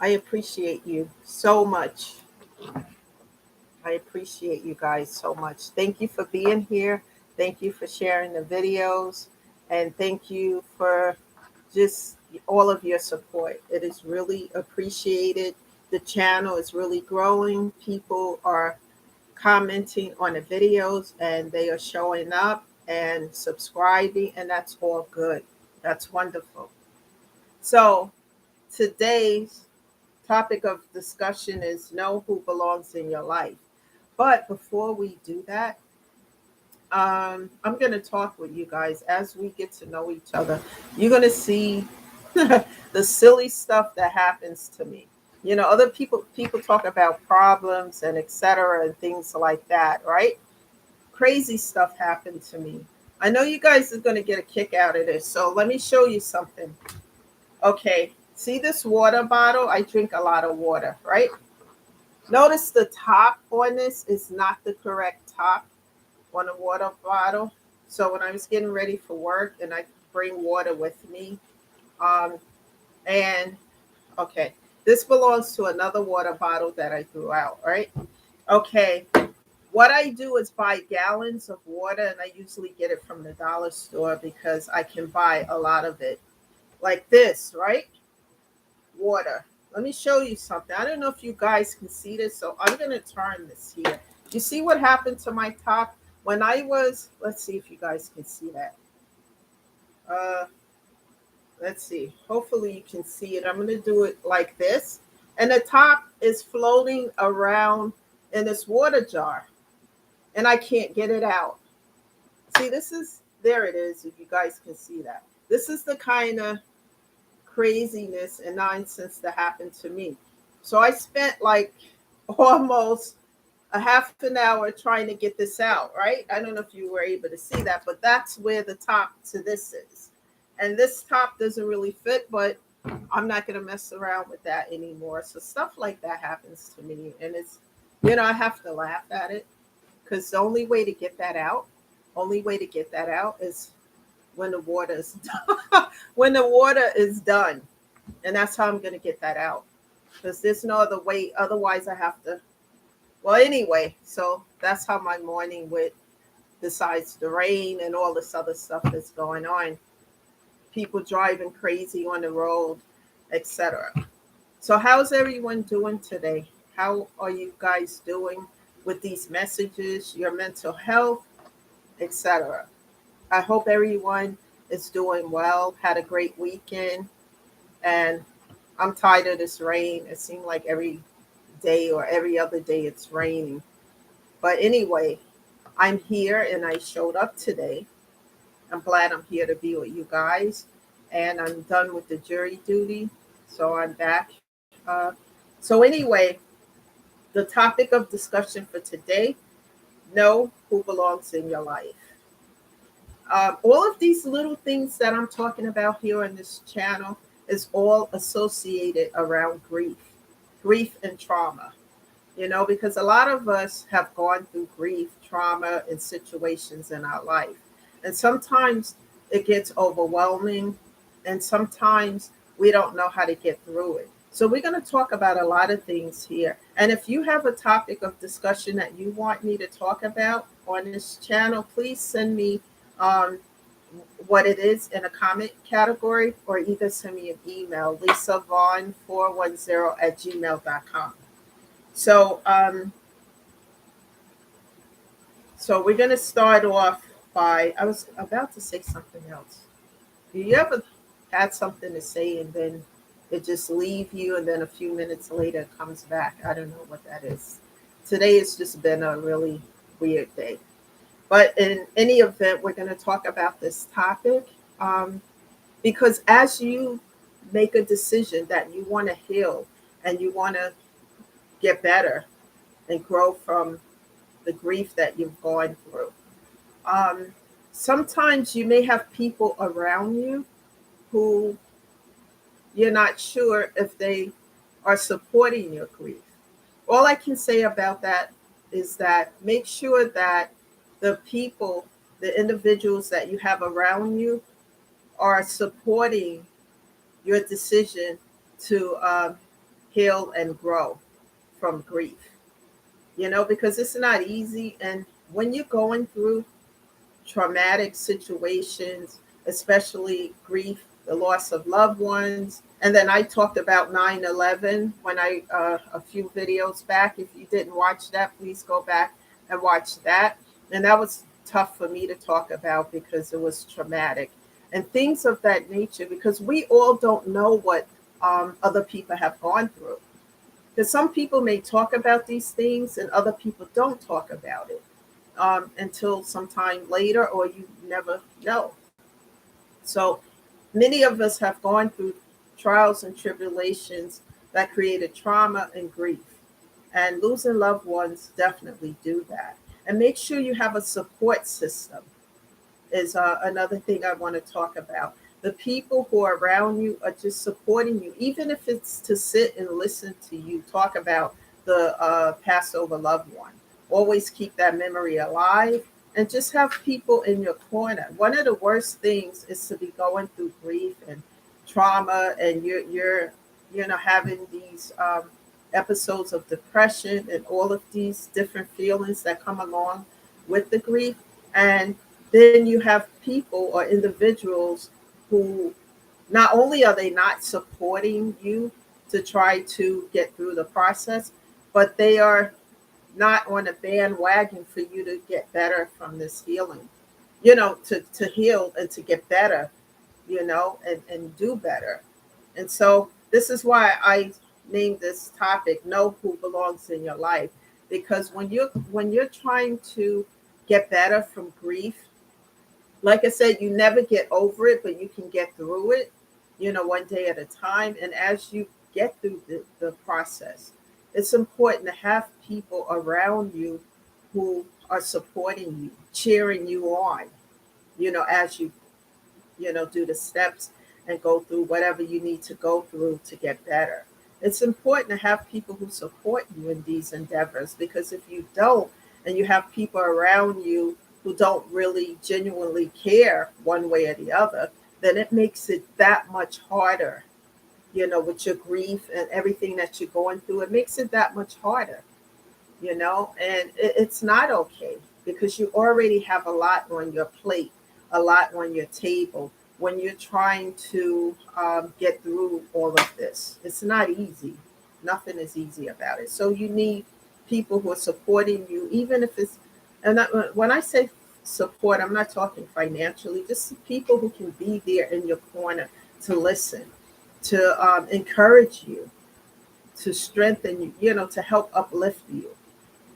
I appreciate you so much. I appreciate you guys so much. Thank you for being here. Thank you for sharing the videos. And thank you for just all of your support. It is really appreciated. The channel is really growing. People are commenting on the videos and they are showing up and subscribing, and that's all good. That's wonderful. So, today's topic of discussion is know who belongs in your life. But before we do that, I'm going to talk with you guys as we get to know each other. You're going to see the silly stuff that happens to me. You know, other people talk about problems and etc. and things like that, right? Crazy stuff happened to me. I know you guys are going to get a kick out of this. So let me show you something. Okay, see this water bottle? I drink a lot of water, right? Notice the top on this is not the correct top on a water bottle. So when I was getting ready for work and I bring water with me, um, and okay, this belongs to another water bottle that I threw out, right? Okay, what I do is buy gallons of water, and I usually get it from the dollar store because I can buy a lot of it. Like this, right? Water. Let me show you something. I don't know if you guys can see this, so I'm going to turn this here. You see what happened to my top? When I was, let's see if you guys can see that. Uh, let's see. Hopefully you can see it. I'm going to do it like this. And the top is floating around in this water jar, and I can't get it out. See, this is, there it is, if you guys can see that. This is the kind of craziness and nonsense that happened to me. So I spent like almost a half an hour trying to get this out, right? I don't know if you were able to see that, but that's where the top to this is. And this top doesn't really fit, but I'm not going to mess around with that anymore. So stuff like that happens to me. And it's, you know, I have to laugh at it because the only way to get that out, only way to get that out is when the water is done. When the water is done. And that's how I'm going to get that out because there's no other way. Otherwise, I have to. Well, anyway, so that's how my morning went. Besides the rain and all this other stuff that's going on, people driving crazy on the road, etc. So, how's everyone doing today? How are you guys doing with these messages, your mental health, etc.? I hope everyone is doing well, had a great weekend, and I'm tired of this rain. It seems like every day or every other day it's raining. But anyway, I'm here and I showed up today. I'm glad I'm here to be with you guys. And I'm done with the jury duty. So I'm back. So, anyway, the topic of discussion for today, know who belongs in your life. All of these little things that I'm talking about here on this channel is all associated around grief and trauma. You know, because a lot of us have gone through grief, trauma, and situations in our life. And sometimes it gets overwhelming, and sometimes we don't know how to get through it. So, we're going to talk about a lot of things here. And if you have a topic of discussion that you want me to talk about on this channel, please send me um, what it is in a comment category or either send me an email, lisavaughn410 at gmail.com. So, so we're going to start off by, I was about to say something else. Do you ever had something to say and then it just leave you and then a few minutes later it comes back? I don't know what that is. Today has just been a really weird day. But in any event, we're going to talk about this topic um, because as you make a decision that you want to heal and you want to get better and grow from the grief that you've gone through. Um, Sometimes you may have people around you who you're not sure if they are supporting your grief. All I can say about that is that make sure that the people, the individuals that you have around you are supporting your decision to heal and grow from grief, because it's not easy. And when you're going through traumatic situations, especially grief, the loss of loved ones. And then I talked about 9/11 when a few videos back. If you didn't watch that, please go back and watch that. And that was tough for me to talk about because it was traumatic and things of that nature, because we all don't know what other people have gone through. Because some people may talk about these things and other people don't talk about it until sometime later, or you never know. So many of us have gone through trials and tribulations that created trauma and grief. And losing loved ones definitely do that. And make sure you have a support system is another thing I want to talk about. The people who are around you are just supporting you, even if it's to sit and listen to you talk about the Passover loved one. Always keep that memory alive and just have people in your corner. One of the worst things is to be going through grief and trauma, and you're having these episodes of depression and all of these different feelings that come along with the grief. And then you have people or individuals who not only are they not supporting you to try to get through the process, but they are not on a bandwagon for you to get better from this healing, to heal and to get better, and do better. And so this is why I named this topic, Know Who Belongs in Your Life. Because when you're trying to get better from grief, like I said, you never get over it, but you can get through it, one day at a time. And as you get through the process, it's important to have people around you who are supporting you, cheering you on, as you, do the steps and go through whatever you need to go through to get better. It's important to have people who support you in these endeavors, because if you don't, and you have people around you who don't really genuinely care one way or the other, then it makes it that much harder, with your grief and everything that you're going through. It makes it that much harder, and it's not okay, because you already have a lot on your plate, a lot on your table when you're trying to get through all of this. It's not easy. Nothing is easy about it. So you need people who are supporting you, even if it's, and when I say support, I'm not talking financially, just people who can be there in your corner to listen, to encourage you, to strengthen you, to help uplift you.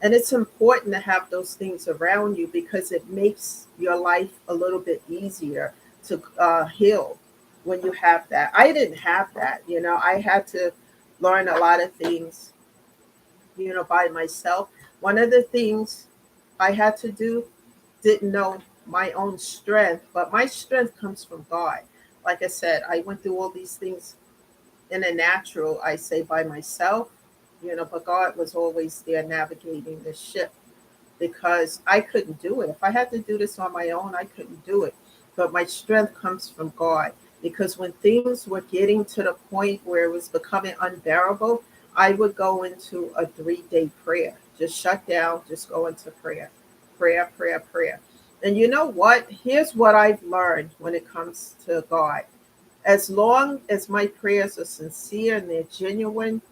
And it's important to have those things around you, because it makes your life a little bit easier to heal when you have that. I didn't have that. I had to learn a lot of things, by myself. One of the things I had to do, didn't know my own strength, but my strength comes from God. Like I said, I went through all these things in a natural, I say, by myself, but God was always there navigating the ship, because I couldn't do it. If I had to do this on my own, I couldn't do it. But my strength comes from God, because when things were getting to the point where it was becoming unbearable, I would go into a 3-day prayer, just shut down, just go into prayer, prayer, prayer, prayer. And you know what? Here's what I've learned when it comes to God. As long as my prayers are sincere and they're genuine,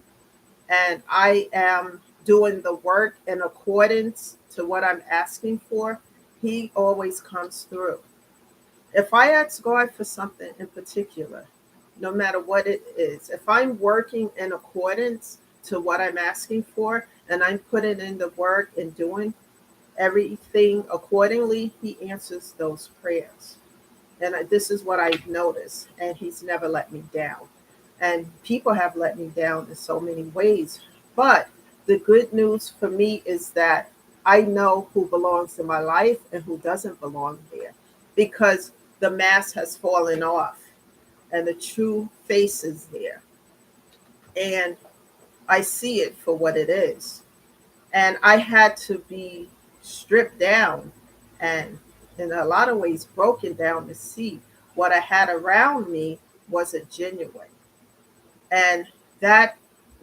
and I am doing the work in accordance to what I'm asking for, He always comes through. If I ask God for something in particular, no matter what it is, if I'm working in accordance to what I'm asking for, and I'm putting in the work and doing everything accordingly, He answers those prayers. And this is what I've noticed. And He's never let me down. And people have let me down in so many ways. But the good news for me is that I know who belongs in my life and who doesn't belong there, because the mask has fallen off and the true face is there. And I see it for what it is. And I had to be stripped down and, in a lot of ways, broken down to see what I had around me wasn't genuine. And that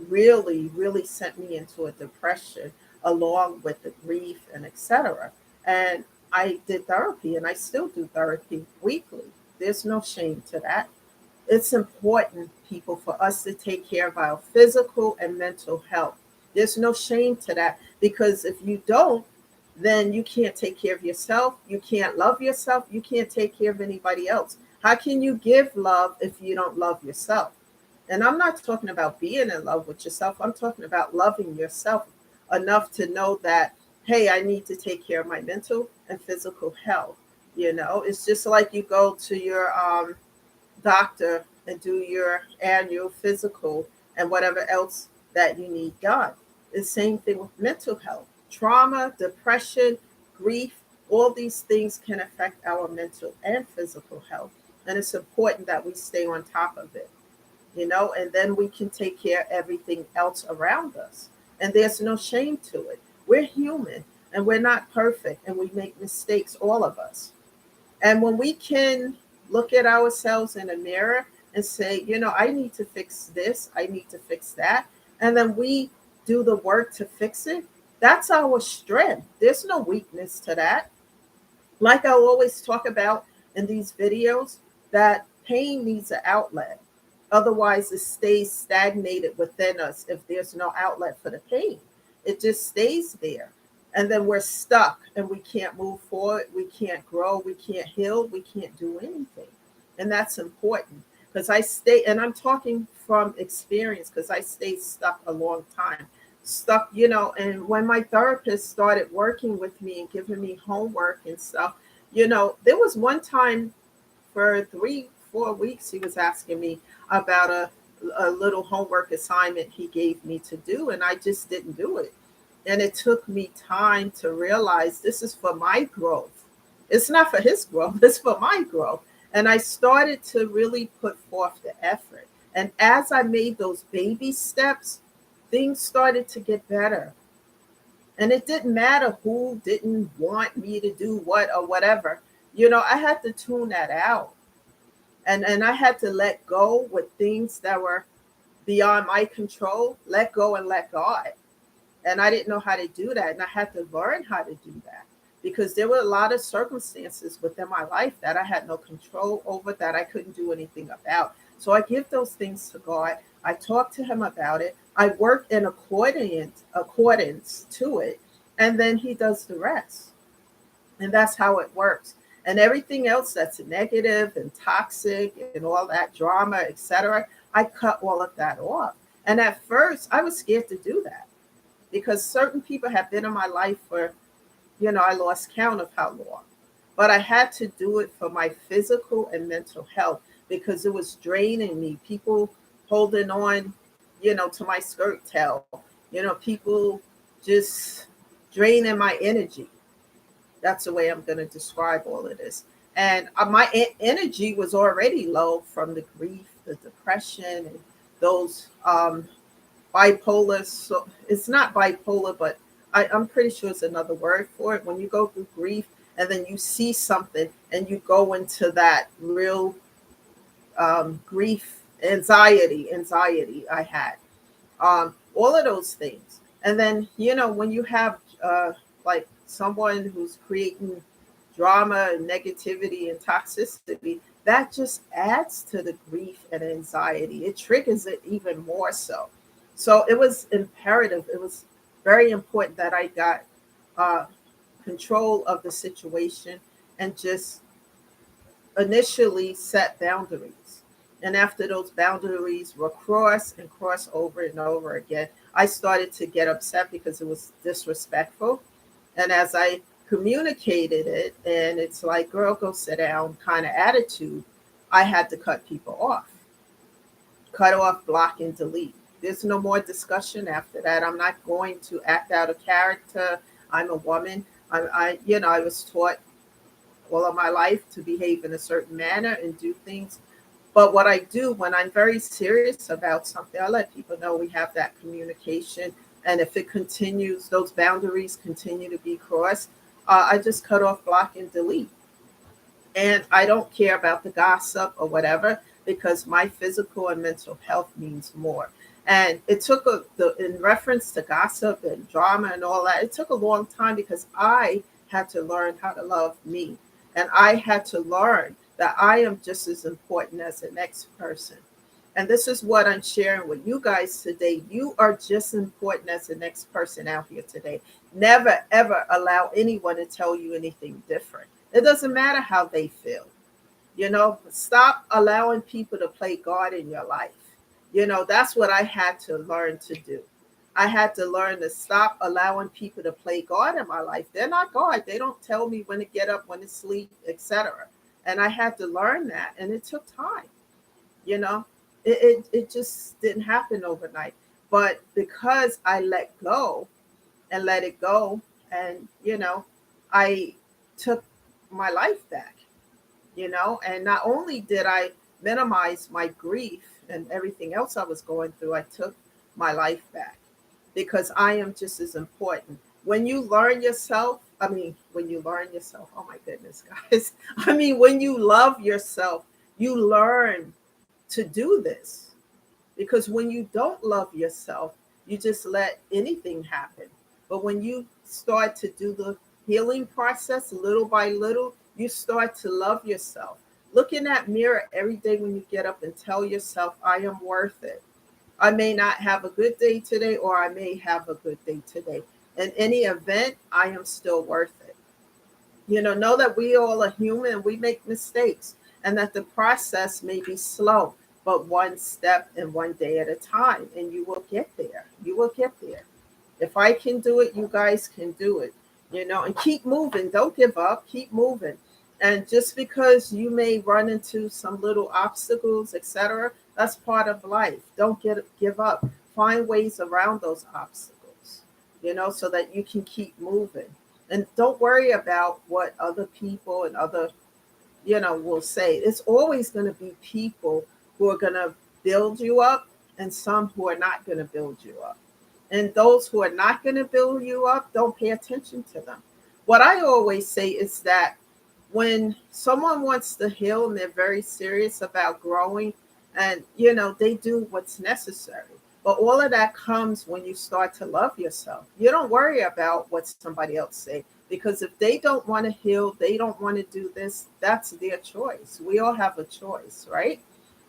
really, really sent me into a depression along with the grief and etc. And I did therapy and I still do therapy weekly. There's no shame to that. It's important, people, for us to take care of our physical and mental health. There's no shame to that because if you don't, then you can't take care of yourself. You can't love yourself. You can't take care of anybody else. How can you give love if you don't love yourself? And I'm not talking about being in love with yourself. I'm talking about loving yourself enough to know that, hey, I need to take care of my mental and physical health. You know, it's just like you go to your doctor and do your annual physical and whatever else that you need done. The same thing with mental health. Trauma, depression, grief, all these things can affect our mental and physical health. And it's important that we stay on top of it, you know, and then we can take care of everything else around us. And there's no shame to it. We're human and we're not perfect and we make mistakes, all of us. And when we can look at ourselves in a mirror and say, you know, I need to fix this, I need to fix that, and then we do the work to fix it, that's our strength. There's no weakness to that. Like I always talk about in these videos, that pain needs an outlet. Otherwise, it stays stagnated within us if there's no outlet for the pain. It just stays there. And then we're stuck and we can't move forward, we can't grow, we can't heal, we can't do anything. And that's important because I stay, and I'm talking from experience because I stayed stuck a long time. Stuck, you know, and when my therapist started working with me and giving me homework and stuff, you know, there was one time for 3 4 weeks he was asking me about a little homework assignment he gave me to do and I just didn't do it. And it took me time to realize this is for my growth. It's not for his growth, it's for my growth. And I started to really put forth the effort, and as I made those baby steps, things started to get better. And it didn't matter who didn't want me to do what or whatever. You know, I had to tune that out. And I had to let go with things that were beyond my control, let go and let God. And I didn't know how to do that. And I had to learn how to do that because there were a lot of circumstances within my life that I had no control over, that I couldn't do anything about. So I give those things to God. I talk to him about it. I work in accordance to it. And then he does the rest. And that's how it works. And everything else that's negative and toxic and all that drama, etc., I cut all of that off. And at first, I was scared to do that because certain people have been in my life for, you know, I lost count of how long. But I had to do it for my physical and mental health because it was draining me. People holding on, you know, to my skirt tail, you know, people just draining my energy. That's the way I'm going to describe all of this. And my energy was already low from the grief, the depression, and those bipolar. So it's not bipolar, but I'm pretty sure it's another word for it. When you go through grief and then you see something and you go into that real grief, anxiety I had, all of those things. And then, you know, when you have like someone who's creating drama and negativity and toxicity, that just adds to the grief and anxiety. It triggers it even more so. So it was imperative. It was very important that I got uh, control of the situation and just initially set boundaries. And after those boundaries were crossed and crossed over and over again, I started to get upset because it was disrespectful. And as I communicated it, and it's like, girl, go sit down kind of attitude, I had to cut people off, cut off, block, and delete. There's no more discussion after that. I'm not going to act out of character. I'm a woman. You know, I was taught all of my life to behave in a certain manner and do things. But what I do when I'm very serious about something, I let people know we have that communication. And if it continues, those boundaries continue to be crossed, I just cut off, block, and delete. And I don't care about the gossip or whatever because my physical and mental health means more. And it took in reference to gossip and drama and all that, it took a long time because I had to learn how to love me. And I had to learn that I am just as important as the next person. And this is what I'm sharing with you guys today. You are just as important as the next person out here today. Never, ever allow anyone to tell you anything different. It doesn't matter how they feel. Stop allowing people to play God in your life. That's what I had to learn to do. I had to learn to stop allowing people to play God in my life. They're not God. They don't tell me when to get up, when to sleep, etc. And I had to learn that. And it took time. You know, it just didn't happen overnight. But because I let go and let it go, and, I took my life back, and not only did I minimize my grief and everything else I was going through, I took my life back because I am just as important. When you learn yourself, oh my goodness, guys, when you love yourself, you learn to do this. Because when you don't love yourself, you just let anything happen. But when you start to do the healing process little by little, you start to love yourself. Look in that mirror every day when you get up and tell yourself, I am worth it. I may not have a good day today, or I may have a good day today. In any event, I am still worth it. Know that we all are human and we make mistakes, and that the process may be slow, but one step and one day at a time, and you will get there. You will get there. If I can do it, you guys can do it, and keep moving. Don't give up, keep moving. And just because you may run into some little obstacles, etc., that's part of life. Don't give up. Find ways around those obstacles, so that you can keep moving. And don't worry about what other people and other, will say. It's always going to be people who are going to build you up and some who are not going to build you up. And those who are not going to build you up, don't pay attention to them. What I always say is that when someone wants to heal and they're very serious about growing, and they do what's necessary. But all of that comes when you start to love yourself. You don't worry about what somebody else say, because if they don't want to heal, they don't want to do this, that's their choice. We all have a choice, right?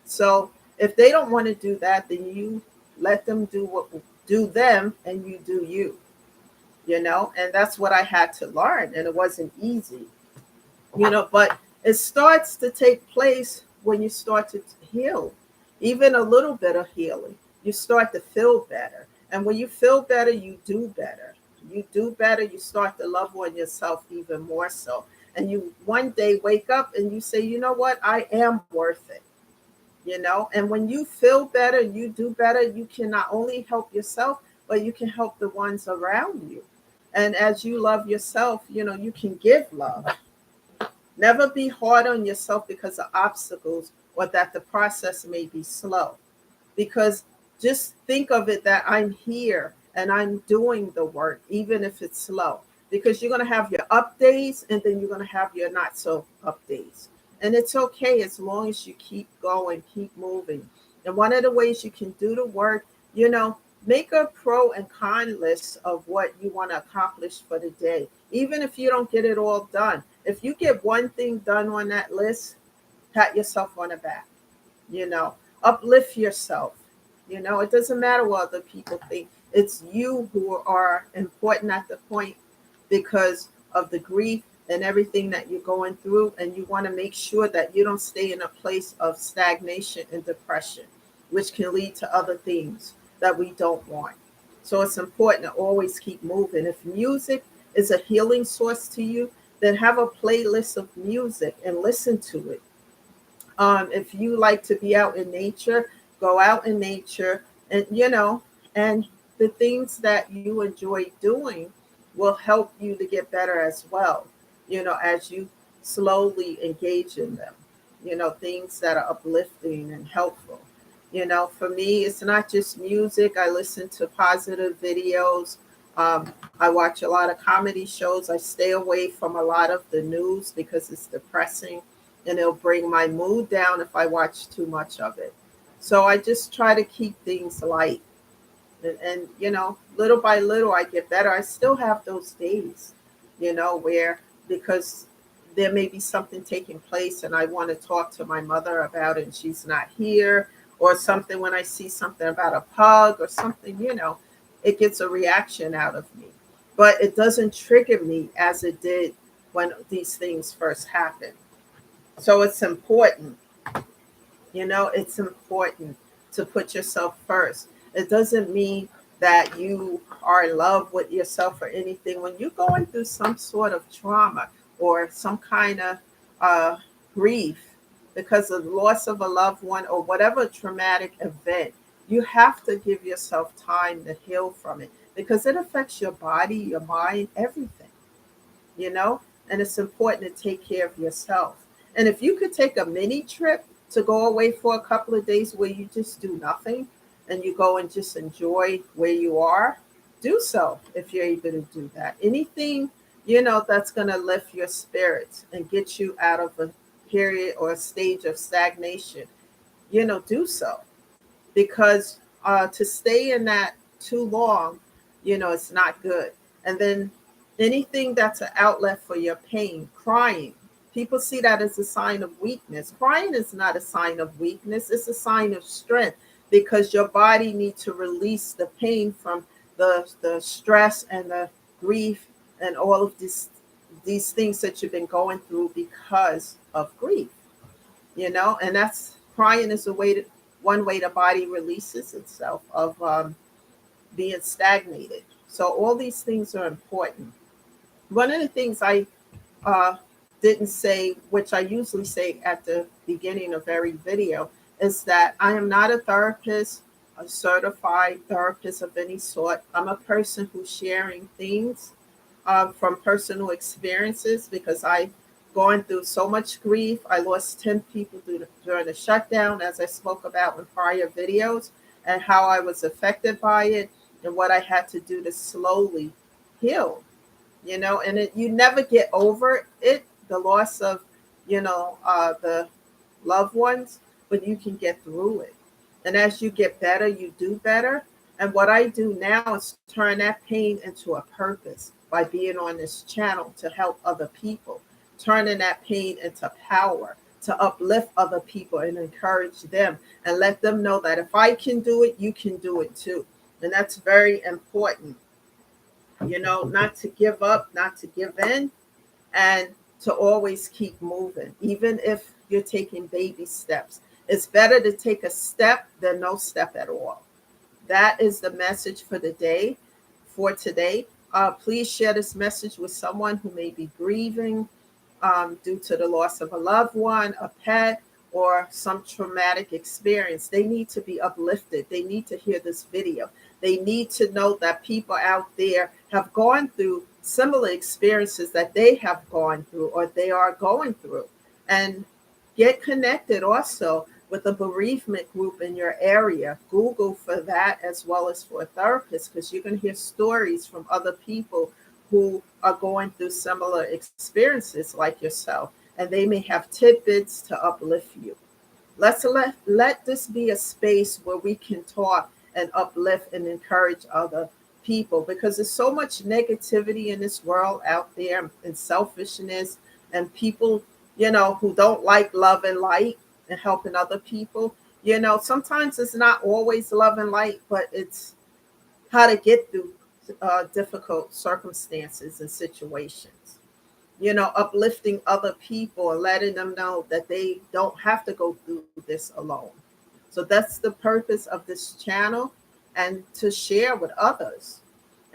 So if they don't want to do that, then you let them do them, and you do you. And that's what I had to learn, and it wasn't easy. But it starts to take place when you start to heal. Even a little bit of healing, you start to feel better. And when you feel better, you do better. You do better, you start to love on yourself even more so. And you one day wake up and you say, you know what, I am worth it. And when you feel better, you do better, you can not only help yourself, but you can help the ones around you. And as you love yourself, you can give love. Never be hard on yourself because of obstacles or that the process may be slow. Because just think of it that I'm here and I'm doing the work, even if it's slow. Because you're going to have your up days, and then you're going to have your not so up days. And it's okay as long as you keep going, keep moving. And one of the ways you can do the work, make a pro and con list of what you want to accomplish for the day. Even if you don't get it all done, if you get one thing done on that list, pat yourself on the back, uplift yourself. It doesn't matter what other people think. It's you who are important at the point because of the grief and everything that you're going through. And you want to make sure that you don't stay in a place of stagnation and depression, which can lead to other things that we don't want. So it's important to always keep moving. If music is a healing source to you, then have a playlist of music and listen to it. If you like to be out in nature, go out in nature, and the things that you enjoy doing will help you to get better as well, as you slowly engage in them, things that are uplifting and helpful. For me, it's not just music. I listen to positive videos. I watch a lot of comedy shows. I stay away from a lot of the news because it's depressing and it'll bring my mood down if I watch too much of it. So I just try to keep things light. And little by little, I get better. I still have those days, where, because there may be something taking place and I want to talk to my mother about it and she's not here, or something, when I see something about a pug or something, it gets a reaction out of me. But it doesn't trigger me as it did when these things first happened. So it's important to put yourself first. It doesn't mean that you are in love with yourself or anything. When you're going through some sort of trauma or some kind of uh, grief because of the loss of a loved one or whatever traumatic event, you have to give yourself time to heal from it, because it affects your body, your mind, everything, you know, and it's important to take care of yourself. And if you could take a mini trip to go away for a couple of days where you just do nothing and you go and just enjoy where you are, do so if you're able to do that. Anything, that's going to lift your spirits and get you out of a period or a stage of stagnation, do so. Because to stay in that too long, it's not good. And then anything that's an outlet for your pain, crying, people see that as a sign of weakness. Crying is not a sign of weakness, it's a sign of strength, because your body needs to release the pain from the stress and the grief and all of these things that you've been going through because of grief, and that's, crying is a way to, one way the body releases itself of being stagnated. So all these things are important. One of the things I uh, didn't say, which I usually say at the beginning of every video, is that I am not a therapist, a certified therapist of any sort. I'm a person who's sharing things from personal experiences, because I gone through so much grief. I lost 10 people during the shutdown, as I spoke about in prior videos, and how I was affected by it and what I had to do to slowly heal, and you never get over it, the loss of, the loved ones, but you can get through it. And as you get better, you do better. And what I do now is turn that pain into a purpose by being on this channel to help other people, turning that pain into power to uplift other people and encourage them and let them know that if I can do it, you can do it too. And that's very important, not to give up, not to give in, and to always keep moving, even if you're taking baby steps. It's better to take a step than no step at all. That is the message for the day, for today. Please share this message with someone who may be grieving due to the loss of a loved one, a pet, or some traumatic experience. They need to be uplifted. They need to hear this video. They need to know that people out there have gone through similar experiences that they have gone through or they are going through. And get connected also with a bereavement group in your area. Google for that as well as for a therapist, because you can hear stories from other people who are going through similar experiences like yourself, and they may have tidbits to uplift you. Let this be a space where we can talk and uplift and encourage other people, because there's so much negativity in this world out there, and selfishness, and people, who don't like love and light and helping other people. Sometimes it's not always love and light, but it's how to get through difficult circumstances and situations. Uplifting other people and letting them know that they don't have to go through this alone. So that's the purpose of this channel, and to share with others.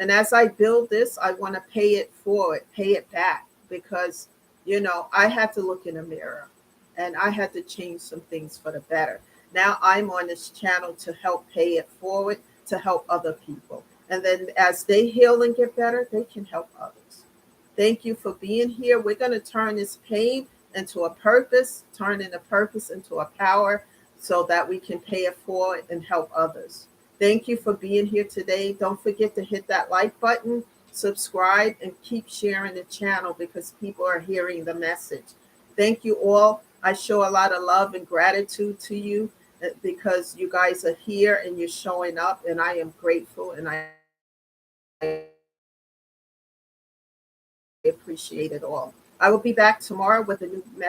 And as I build this, I want to pay it forward, pay it back, because, I had to look in the mirror and I had to change some things for the better. Now I'm on this channel to help pay it forward, to help other people. And then as they heal and get better, they can help others. Thank you for being here. We're going to turn this pain into a purpose, turning a purpose into a power, so that we can pay it forward and help others. Thank you for being here today. Don't forget to hit that like button, subscribe, and keep sharing the channel, because people are hearing the message. Thank you all. I show a lot of love and gratitude to you. because you guys are here and you're showing up, and I am grateful and I appreciate it all. I will be back tomorrow with a new message.